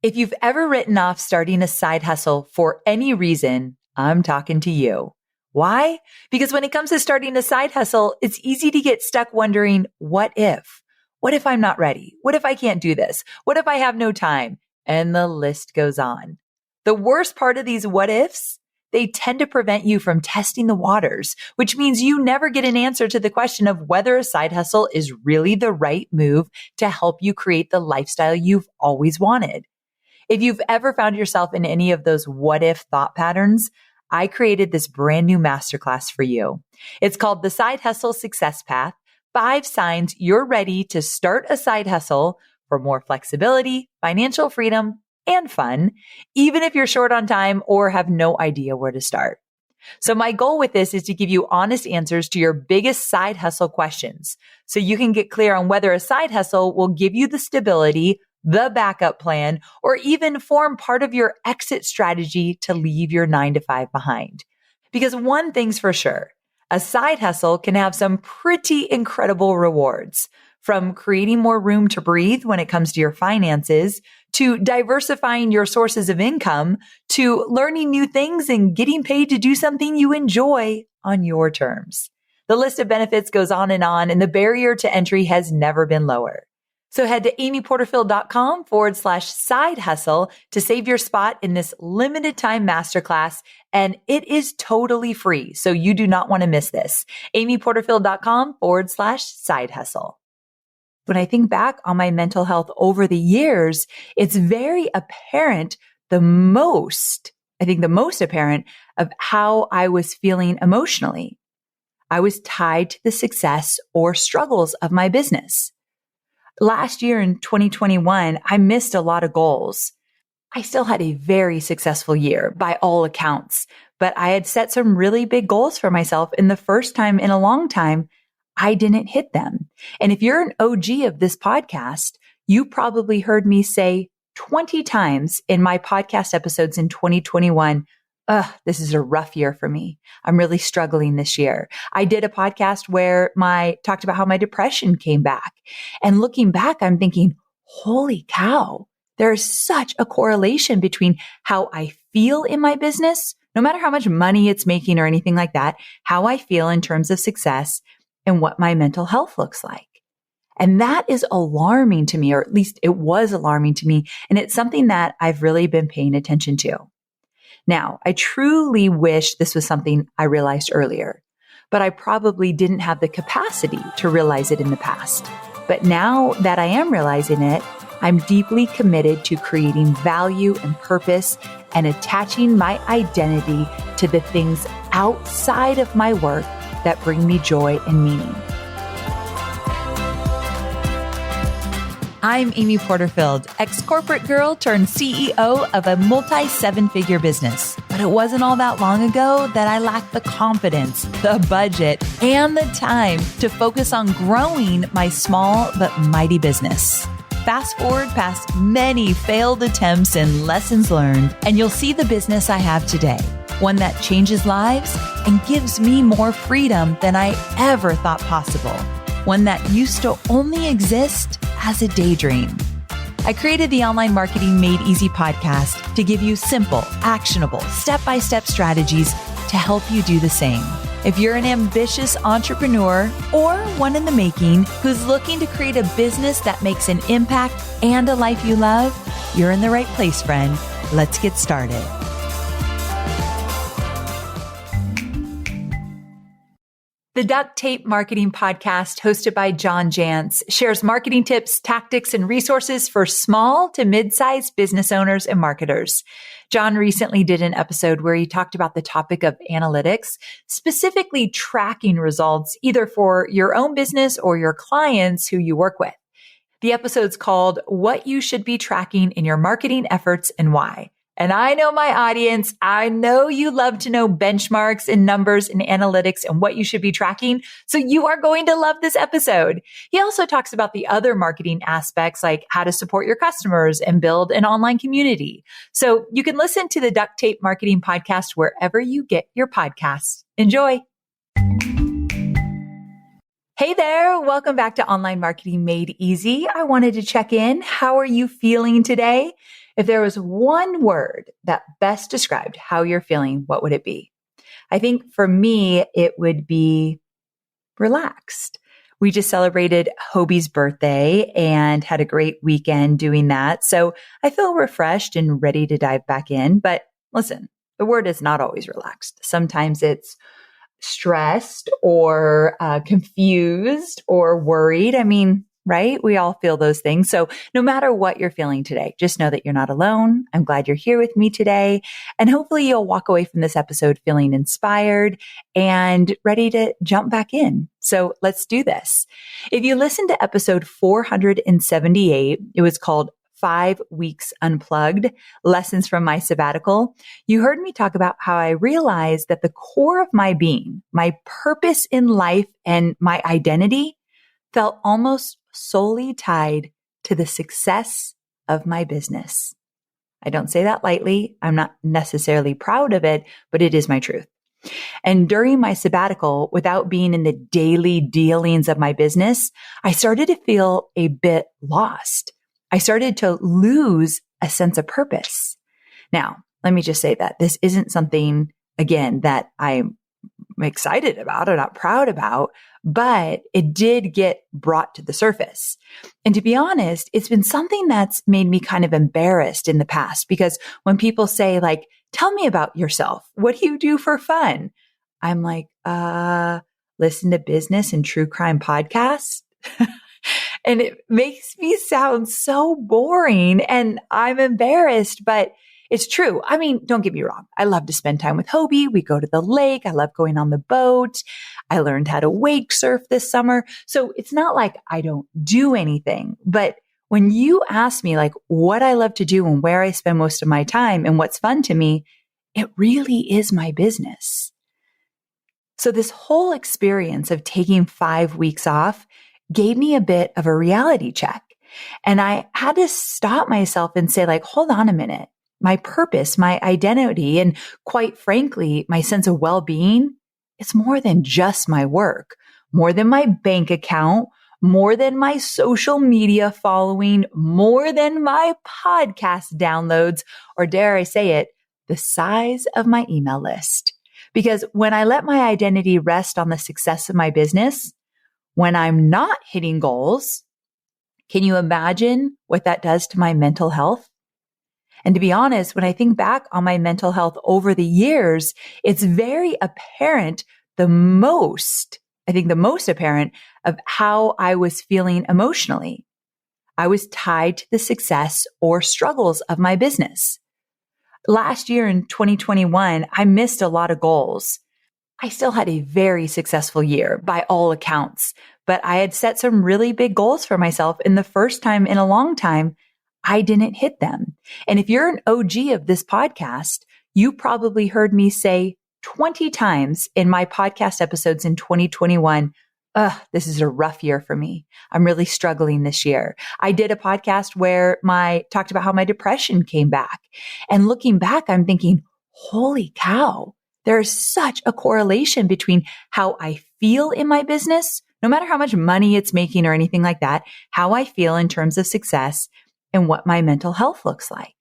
If you've ever written off starting a side hustle for any reason, I'm talking to you. Why? Because when it comes to starting a side hustle, it's easy to get stuck wondering, what if? What if I'm not ready? What if I can't do this? What if I have no time? And the list goes on. The worst part of these what ifs, they tend to prevent you from testing the waters, which means you never get an answer to the question of whether a side hustle is really the right move to help you create the lifestyle you've always wanted. If you've ever found yourself in any of those what if thought patterns, I created this brand new masterclass for you. It's called the Side Hustle Success Path, 5 signs you're ready to start a side hustle for more flexibility, financial freedom, and fun, even if you're short on time or have no idea where to start. So my goal with this is to give you honest answers to your biggest side hustle questions so you can get clear on whether a side hustle will give you the stability, the backup plan, or even form part of your exit strategy to leave your 9-to-5 behind. Because one thing's for sure, a side hustle can have some pretty incredible rewards, from creating more room to breathe when it comes to your finances, to diversifying your sources of income, to learning new things and getting paid to do something you enjoy on your terms. The list of benefits goes on, and the barrier to entry has never been lower. So head to amyporterfield.com/side hustle to save your spot in this limited time masterclass. And it is totally free. So you do not want to miss this. amyporterfield.com/side hustle. When I think back on my mental health over the years, it's very apparent, the most apparent of how I was feeling emotionally. I was tied to the success or struggles of my business. Last year in 2021, I missed a lot of goals. I still had a very successful year by all accounts, but I had set some really big goals for myself, and the first time in a long time, I didn't hit them. And if you're an OG of this podcast, you probably heard me say 20 times in my podcast episodes in 2021, this is a rough year for me. I'm really struggling this year. I did a podcast where talked about how my depression came back. And looking back, I'm thinking, holy cow, there's such a correlation between how I feel in my business, no matter how much money it's making or anything like that, how I feel in terms of success and what my mental health looks like. And that is alarming to me, or at least it was alarming to me. And it's something that I've really been paying attention to. Now, I truly wish this was something I realized earlier, but I probably didn't have the capacity to realize it in the past. But now that I am realizing it, I'm deeply committed to creating value and purpose and attaching my identity to the things outside of my work that bring me joy and meaning. I'm Amy Porterfield, ex-corporate girl turned CEO of a multi-7-figure business. But it wasn't all that long ago that I lacked the confidence, the budget, and the time to focus on growing my small but mighty business. Fast forward past many failed attempts and lessons learned, and you'll see the business I have today. One that changes lives and gives me more freedom than I ever thought possible. One that used to only exist as a daydream. I created the Online Marketing Made Easy podcast to give you simple, actionable, step-by-step strategies to help you do the same. If you're an ambitious entrepreneur or one in the making who's looking to create a business that makes an impact and a life you love, you're in the right place, friend. Let's get started. The Duct Tape Marketing Podcast, hosted by John Jantsch, shares marketing tips, tactics, and resources for small to mid-sized business owners and marketers. John recently did an episode where he talked about the topic of analytics, specifically tracking results either for your own business or your clients who you work with. The episode's called What You Should Be Tracking in Your Marketing Efforts and Why. And I know my audience, I know you love to know benchmarks and numbers and analytics and what you should be tracking. So you are going to love this episode. He also talks about the other marketing aspects like how to support your customers and build an online community. So you can listen to the Duct Tape Marketing Podcast wherever you get your podcasts. Enjoy. Hey there. Welcome back to Online Marketing Made Easy. I wanted to check in. How are you feeling today? If there was one word that best described how you're feeling, what would it be? I think for me, it would be relaxed. We just celebrated Hobie's birthday and had a great weekend doing that. So I feel refreshed and ready to dive back in. But listen, the word is not always relaxed. Sometimes it's stressed or confused or worried. I mean, right? We all feel those things. So no matter what you're feeling today, just know that you're not alone. I'm glad you're here with me today. And hopefully you'll walk away from this episode feeling inspired and ready to jump back in. So let's do this. If you listened to episode 478, it was called 5 Weeks Unplugged, Lessons from My Sabbatical. You heard me talk about how I realized that the core of my being, my purpose in life and my identity felt almost solely tied to the success of my business. I don't say that lightly. I'm not necessarily proud of it, but it is my truth. And during my sabbatical, without being in the daily dealings of my business, I started to feel a bit lost. I started to lose a sense of purpose. Now, let me just say that this isn't something, again, that I'm excited about or not proud about, but it did get brought to the surface. And to be honest, it's been something that's made me kind of embarrassed in the past, because when people say like, tell me about yourself, what do you do for fun? I'm like, listen to business and true crime podcasts. And it makes me sound so boring and I'm embarrassed, but it's true. I mean, don't get me wrong. I love to spend time with Hobie. We go to the lake. I love going on the boat. I learned how to wake surf this summer. So it's not like I don't do anything. But when you ask me like what I love to do and where I spend most of my time and what's fun to me, it really is my business. So this whole experience of taking 5 weeks off gave me a bit of a reality check. And I had to stop myself and say like, hold on a minute. My purpose, my identity, and quite frankly, my sense of well-being, it's more than just my work, more than my bank account, more than my social media following, more than my podcast downloads, or dare I say it, the size of my email list. Because when I let my identity rest on the success of my business, when I'm not hitting goals, can you imagine what that does to my mental health? And to be honest, when I think back on my mental health over the years, it's very apparent the most apparent of how I was feeling emotionally. I was tied to the success or struggles of my business. Last year in 2021, I missed a lot of goals. I still had a very successful year by all accounts, but I had set some really big goals for myself. And the first time in a long time, I didn't hit them. And if you're an OG of this podcast, you probably heard me say 20 times in my podcast episodes in 2021, this is a rough year for me. I'm really struggling this year. I did a podcast where talked about how my depression came back. And looking back, I'm thinking, holy cow, there's such a correlation between how I feel in my business, no matter how much money it's making or anything like that, how I feel in terms of success and what my mental health looks like.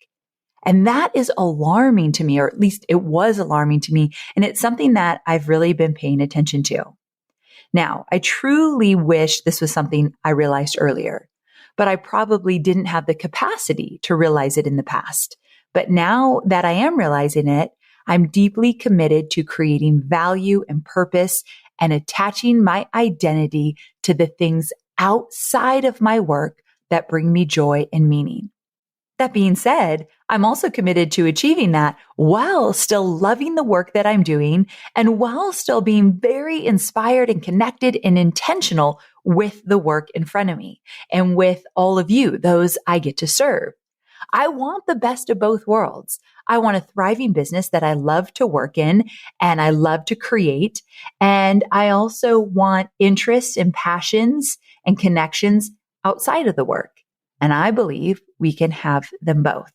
And that is alarming to me, or at least it was alarming to me. And it's something that I've really been paying attention to. Now, I truly wish this was something I realized earlier, but I probably didn't have the capacity to realize it in the past. But now that I am realizing it, I'm deeply committed to creating value and purpose and attaching my identity to the things outside of my work that bring me joy and meaning. That being said, I'm also committed to achieving that while still loving the work that I'm doing and while still being very inspired and connected and intentional with the work in front of me and with all of you, those I get to serve. I want the best of both worlds. I want a thriving business that I love to work in and I love to create. And I also want interests and passions and connections outside of the work. And I believe we can have them both.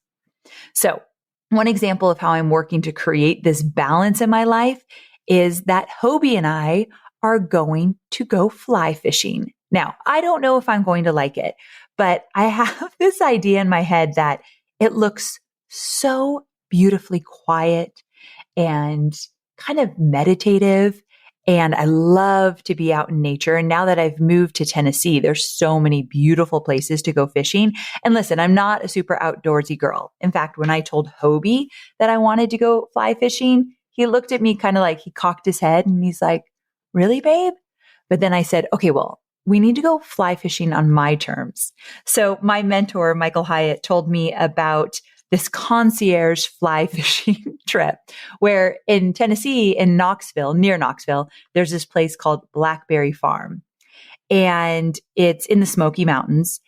So one example of how I'm working to create this balance in my life is that Hobie and I are going to go fly fishing. Now, I don't know if I'm going to like it, but I have this idea in my head that It looks so beautifully quiet and kind of meditative. And I love to be out in nature. And now that I've moved to Tennessee, there's so many beautiful places to go fishing. And listen, I'm not a super outdoorsy girl. In fact, when I told Hobie that I wanted to go fly fishing, he looked at me kind of like he cocked his head and he's like, really, babe? But then I said, okay, well, we need to go fly fishing on my terms. So my mentor, Michael Hyatt, told me about this concierge fly fishing trip where in Tennessee, in Knoxville, near Knoxville, there's this place called Blackberry Farm and it's in the Smoky Mountains.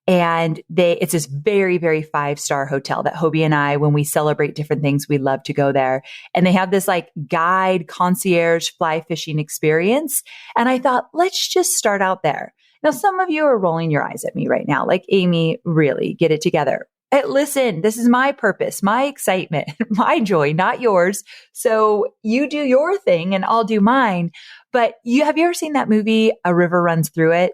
And it's this very, very 5-star hotel that Hobie and I, when we celebrate different things, we love to go there. And they have this like guide concierge fly fishing experience. And I thought, let's just start out there. Now, some of you are rolling your eyes at me right now, like, Amy, really get it together. Listen, this is my purpose, my excitement, my joy, not yours. So you do your thing and I'll do mine. But have you ever seen that movie, A River Runs Through It?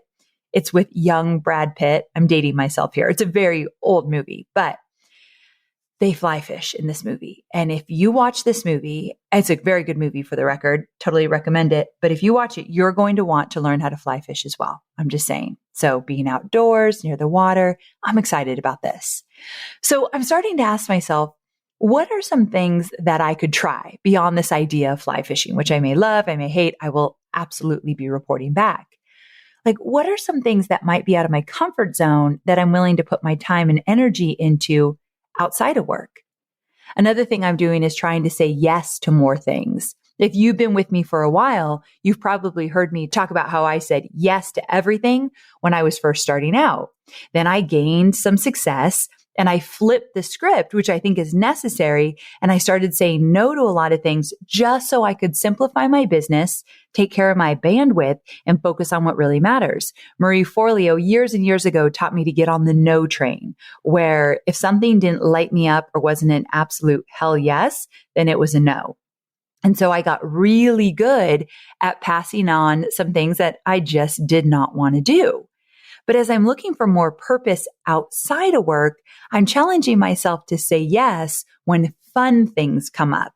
It's with young Brad Pitt. I'm dating myself here. It's a very old movie, but they fly fish in this movie. And if you watch this movie, it's a very good movie for the record. Totally recommend it. But if you watch it, you're going to want to learn how to fly fish as well. I'm just saying. So being outdoors near the water, I'm excited about this. So I'm starting to ask myself, what are some things that I could try beyond this idea of fly fishing, which I may love, I may hate, I will absolutely be reporting back. Like, what are some things that might be out of my comfort zone that I'm willing to put my time and energy into outside of work? Another thing I'm doing is trying to say yes to more things. If you've been with me for a while, you've probably heard me talk about how I said yes to everything when I was first starting out. Then I gained some success and I flipped the script, which I think is necessary. And I started saying no to a lot of things just so I could simplify my business, take care of my bandwidth, and focus on what really matters. Marie Forleo years and years ago taught me to get on the no train, where if something didn't light me up or wasn't an absolute hell yes, then it was a no. And so I got really good at passing on some things that I just did not want to do. But as I'm looking for more purpose outside of work, I'm challenging myself to say yes when fun things come up.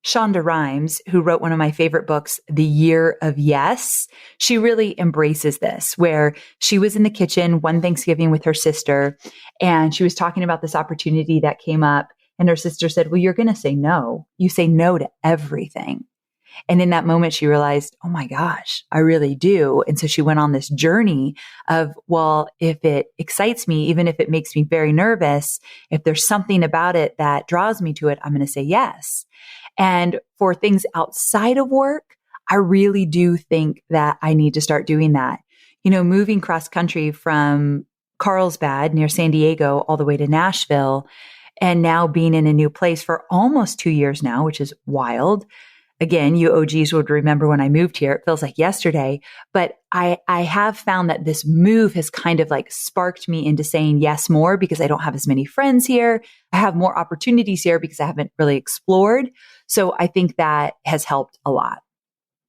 Shonda Rhimes, who wrote one of my favorite books, The Year of Yes, she really embraces this, where she was in the kitchen one Thanksgiving with her sister, and she was talking about this opportunity that came up. And her sister said, well, you're going to say no. You say no to everything. And in that moment, she realized, oh my gosh, I really do. And so she went on this journey of, well, if it excites me, even if it makes me very nervous, if there's something about it that draws me to it, I'm going to say yes. And for things outside of work, I really do think that I need to start doing that. You know, moving cross country from Carlsbad near San Diego all the way to Nashville, and now being in a new place for almost 2 years now, which is wild. Again, you OGs would remember when I moved here. It feels like yesterday, but I have found that this move has kind of like sparked me into saying yes more because I don't have as many friends here. I have more opportunities here because I haven't really explored. So I think that has helped a lot.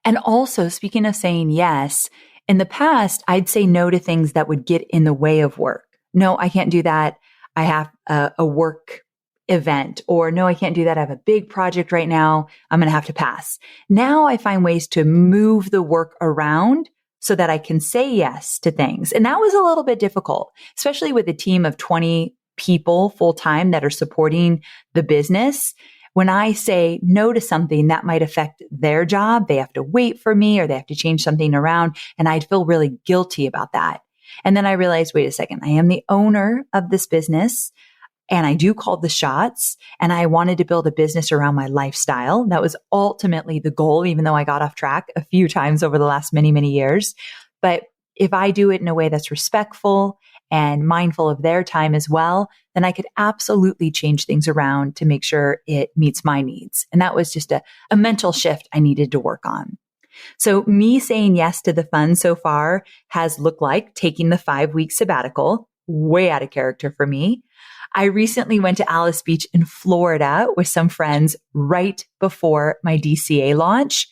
And also, speaking of saying yes, in the past, I'd say no to things that would get in the way of work. No, I can't do that. I have a work event, or no, I can't do that. I have a big project right now. I'm going to have to pass. Now I find ways to move the work around so that I can say yes to things. And that was a little bit difficult, especially with a team of 20 people full time that are supporting the business. When I say no to something that might affect their job, they have to wait for me or they have to change something around. And I'd feel really guilty about that. And then I realized, wait a second, I am the owner of this business. And I do call the shots, and I wanted to build a business around my lifestyle. That was ultimately the goal, even though I got off track a few times over the last many, many years. But if I do it in a way that's respectful and mindful of their time as well, then I could absolutely change things around to make sure it meets my needs. And that was just a mental shift I needed to work on. So me saying yes to the fun so far has looked like taking the 5-week sabbatical, way out of character for me. I recently went to Alice Beach in Florida with some friends right before my DCA launch.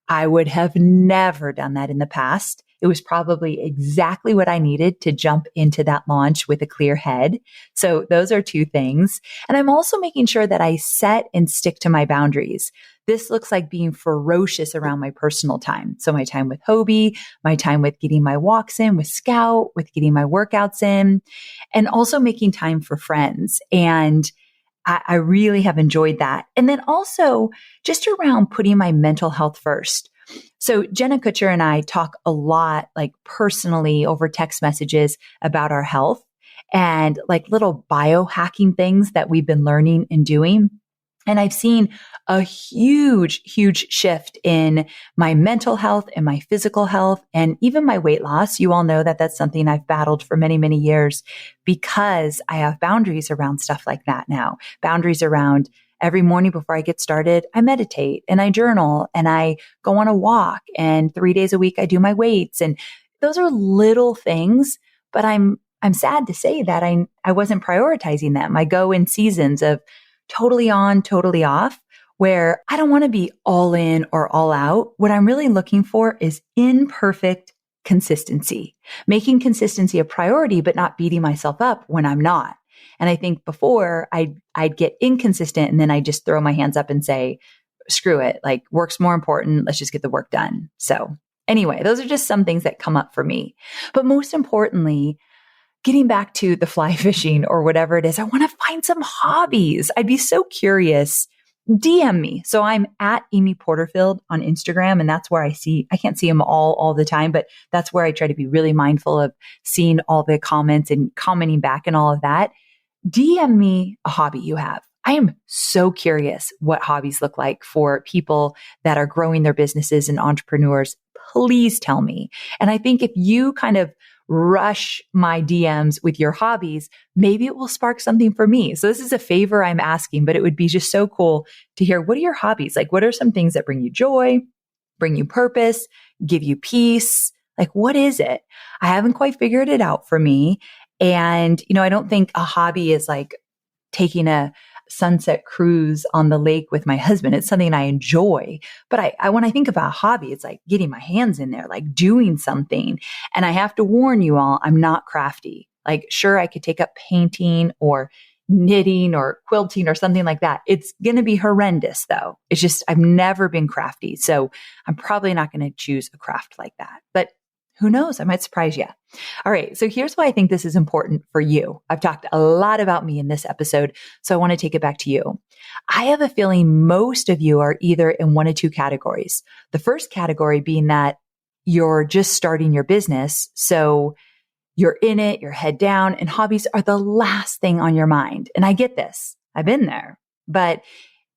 I would have never done that in the past. it was probably exactly what I needed to jump into that launch with a clear head. So those are two things. And I'm also making sure that I set and stick to my boundaries. This looks like being ferocious around my personal time. So my time with Hobie, my time with getting my walks in with Scout, with getting my workouts in, and also making time for friends. And I really have enjoyed that. And then also just around putting my mental health first. So Jenna Kutcher and I talk a lot, like personally over text messages about our health and like little biohacking things that we've been learning and doing. And I've seen a huge, huge shift in my mental health and my physical health and even my weight loss. You all know that that's something I've battled for many, many years because I have boundaries around stuff like that now. Boundaries around every morning before I get started, I meditate and I journal and I go on a walk, and 3 days a week I do my weights. And those are little things, but I'm sad to say that I wasn't prioritizing them. I go in seasons of totally on, totally off, where I don't want to be all in or all out. What I'm really looking for is imperfect consistency, making consistency a priority, but not beating myself up when I'm not. And I think before I'd get inconsistent and then I just throw my hands up and say, screw it, like work's more important. Let's just get the work done. So anyway, those are just some things that come up for me. But most importantly, getting back to the fly fishing or whatever it is, I want to find some hobbies. I'd be so curious. DM me. So I'm at Amy Porterfield on Instagram, and that's where I can't see them all the time, but that's where I try to be really mindful of seeing all the comments and commenting back and all of that. DM me a hobby you have. I am so curious what hobbies look like for people that are growing their businesses and entrepreneurs. Please tell me. And I think if you kind of rush my DMs with your hobbies, maybe it will spark something for me. So this is a favor I'm asking, but it would be just so cool to hear, what are your hobbies? Like, what are some things that bring you joy, bring you purpose, give you peace? Like, what is it? I haven't quite figured it out for me. And, I don't think a hobby is like taking a sunset cruise on the lake with my husband. It's something I enjoy. But I when I think about a hobby, it's like getting my hands in there, like doing something. And I have to warn you all, I'm not crafty. Like, sure, I could take up painting or knitting or quilting or something like that. It's going to be horrendous though. It's just, I've never been crafty. So I'm probably not going to choose a craft like that. But who knows? I might surprise you. All right. So here's why I think this is important for you. I've talked a lot about me in this episode, so I want to take it back to you. I have a feeling most of you are either in one of two categories. The first category being that you're just starting your business. So you're in it, you're head down, and hobbies are the last thing on your mind. And I get this. I've been there. But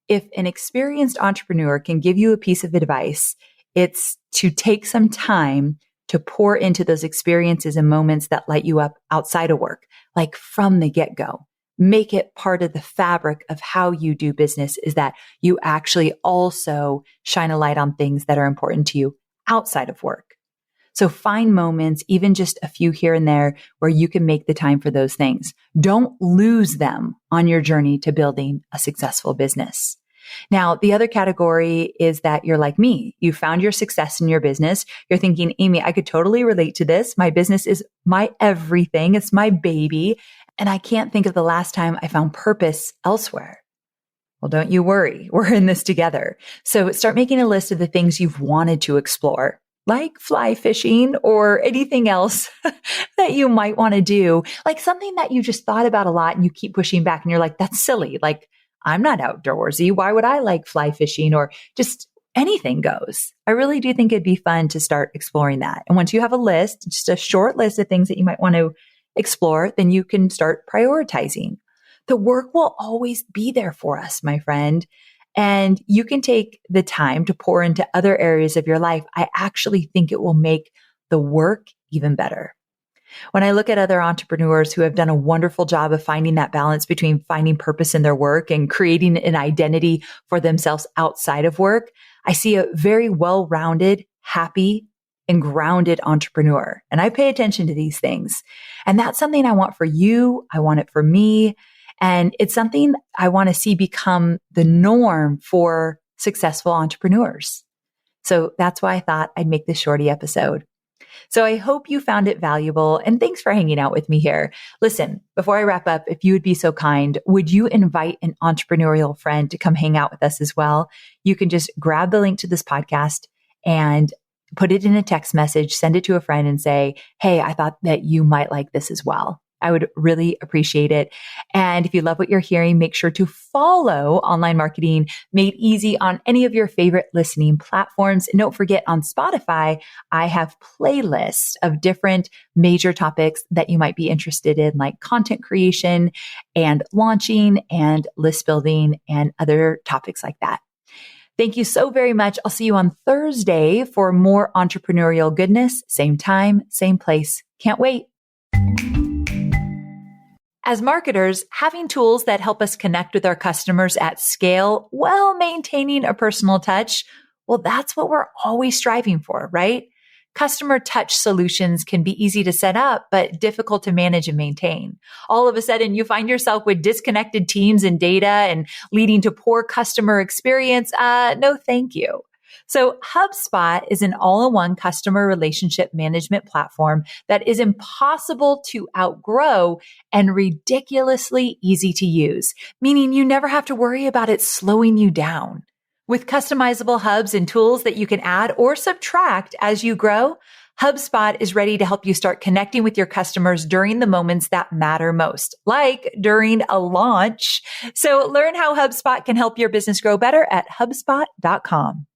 if an experienced entrepreneur can give you a piece of advice, it's to take some time to pour into those experiences and moments that light you up outside of work, like from the get-go. Make it part of the fabric of how you do business, is that you actually also shine a light on things that are important to you outside of work. So find moments, even just a few here and there, where you can make the time for those things. Don't lose them on your journey to building a successful business. Now, the other category is that you're like me. You found your success in your business. You're thinking, Amy, I could totally relate to this. My business is my everything. It's my baby. And I can't think of the last time I found purpose elsewhere. Well, don't you worry. We're in this together. So start making a list of the things you've wanted to explore, like fly fishing or anything else that you might want to do, like something that you just thought about a lot and you keep pushing back and you're like, that's silly. Like, I'm not outdoorsy. Why would I like fly fishing? Or just anything goes. I really do think it'd be fun to start exploring that. And once you have a list, just a short list of things that you might want to explore, then you can start prioritizing. The work will always be there for us, my friend. And you can take the time to pour into other areas of your life. I actually think it will make the work even better. When I look at other entrepreneurs who have done a wonderful job of finding that balance between finding purpose in their work and creating an identity for themselves outside of work, I see a very well-rounded, happy, and grounded entrepreneur. And I pay attention to these things. And that's something I want for you. I want it for me. And it's something I want to see become the norm for successful entrepreneurs. So that's why I thought I'd make this shorty episode. So I hope you found it valuable, and thanks for hanging out with me here. Listen, before I wrap up, if you would be so kind, would you invite an entrepreneurial friend to come hang out with us as well? You can just grab the link to this podcast and put it in a text message, send it to a friend and say, hey, I thought that you might like this as well. I would really appreciate it. And if you love what you're hearing, make sure to follow Online Marketing Made Easy on any of your favorite listening platforms. And don't forget, on Spotify, I have playlists of different major topics that you might be interested in, like content creation and launching and list building and other topics like that. Thank you so very much. I'll see you on Thursday for more entrepreneurial goodness. Same time, same place. Can't wait. As marketers, having tools that help us connect with our customers at scale while maintaining a personal touch, well, that's what we're always striving for, right? Customer touch solutions can be easy to set up, but difficult to manage and maintain. All of a sudden, you find yourself with disconnected teams and data and leading to poor customer experience. No, thank you. So HubSpot is an all-in-one customer relationship management platform that is impossible to outgrow and ridiculously easy to use, meaning you never have to worry about it slowing you down. With customizable hubs and tools that you can add or subtract as you grow, HubSpot is ready to help you start connecting with your customers during the moments that matter most, like during a launch. So learn how HubSpot can help your business grow better at HubSpot.com.